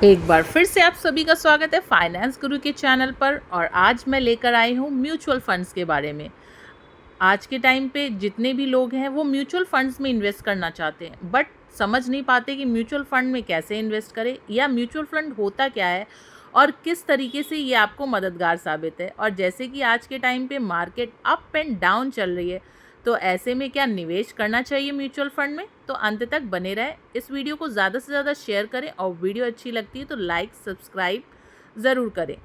एक बार फिर से आप सभी का स्वागत है फाइनेंस गुरु के चैनल पर। और आज मैं लेकर आई हूँ म्यूचुअल फंड्स के बारे में। आज के टाइम पे जितने भी लोग हैं वो म्यूचुअल फंड्स में इन्वेस्ट करना चाहते हैं, बट समझ नहीं पाते कि म्यूचुअल फंड में कैसे इन्वेस्ट करें या म्यूचुअल फंड होता क्या है और किस तरीके से ये आपको मददगार साबित है। और जैसे कि आज के टाइम पे मार्केट अप एंड डाउन चल रही है, तो ऐसे में क्या निवेश करना चाहिए म्यूचुअल फंड में? तो अंत तक बने रहें। इस वीडियो को ज़्यादा से ज़्यादा शेयर करें और वीडियो अच्छी लगती है तो लाइक सब्सक्राइब ज़रूर करें।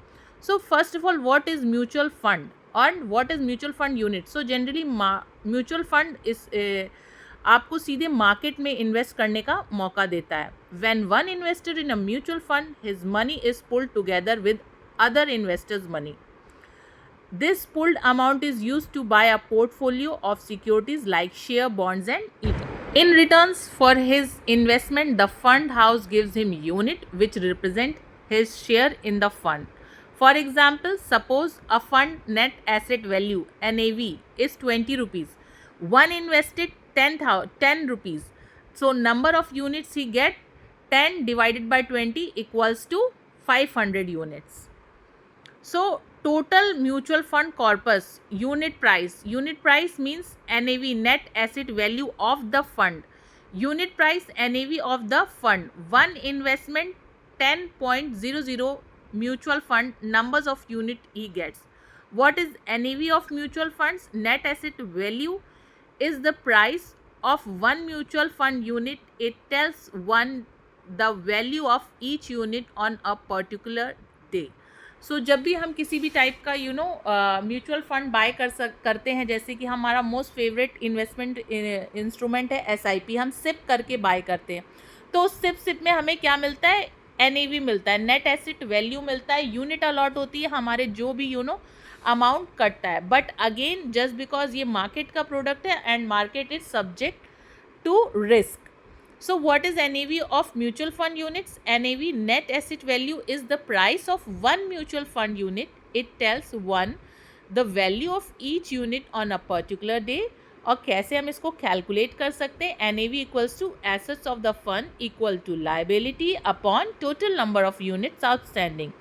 So first of all, what is mutual fund और what is mutual fund unit? So generally mutual fund is आपको सीधे मार्केट में इन्वेस्ट करने का मौका देता है। When one investor in a mutual fund, his money is pulled together with other investors' money. This pooled amount is used to buy a portfolio of securities like share, bonds, and ETF. In returns for his investment, the fund house gives him unit which represent his share in the fund. For example, suppose a fund net asset value NAV is 20 rupees. One invested 10 rupees. So number of units he get, 10 divided by 20 equals to 500 units. So total mutual fund corpus unit price means NAV, net asset value of the fund. Unit price NAV of the fund. One investment 10.00 mutual fund, numbers of unit he gets. What is NAV of mutual funds? Net asset value is the price of one mutual fund unit. It tells one the value of each unit on a particular day. सो जब भी हम किसी भी type का mutual fund bye करते हैं, जैसे कि हमारा मोस्ट फेवरेट इन्वेस्टमेंट इंस्ट्रूमेंट है SIP, हम सिप करके बाय करते हैं। तो उस सिप में हमें क्या मिलता है? NAV मिलता है, नेट एसेट वैल्यू मिलता है, यूनिट अलॉट होती है, हमारे जो भी अमाउंट कटता है। बट अगेन जस्ट बिकॉज ये मार्केट का प्रोडक्ट है and market is subject to risk. So what is NAV of mutual fund units? NAV, net asset value, is the price of one mutual fund unit. It tells one the value of each unit on a particular day. और कैसे हम इसको calculate कर सकते हैं? NAV equals to assets of the fund equal to liability upon total number of units outstanding,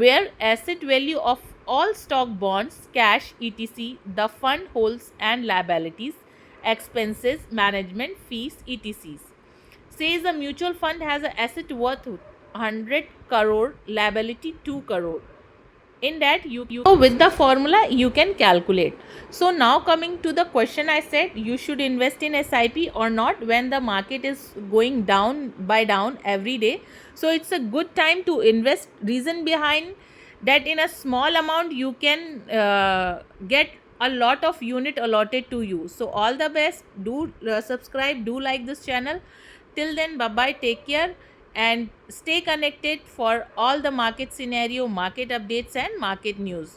where asset value of all stock, bonds, cash, etc. the fund holds, and liabilities, expenses, management fees, etc. Says a mutual fund has an asset worth 100 crore, liability 2 crore. In that you so with the formula you can calculate. So now coming to the question, I said you should invest in SIP or not when the market is going down every day. So it's a good time to invest. Reason behind that, in a small amount you can get a lot of unit allotted to you. So all the best. Do subscribe, do like this channel. Till then, bye bye, take care, and stay connected for all the market scenario, market updates, and market news.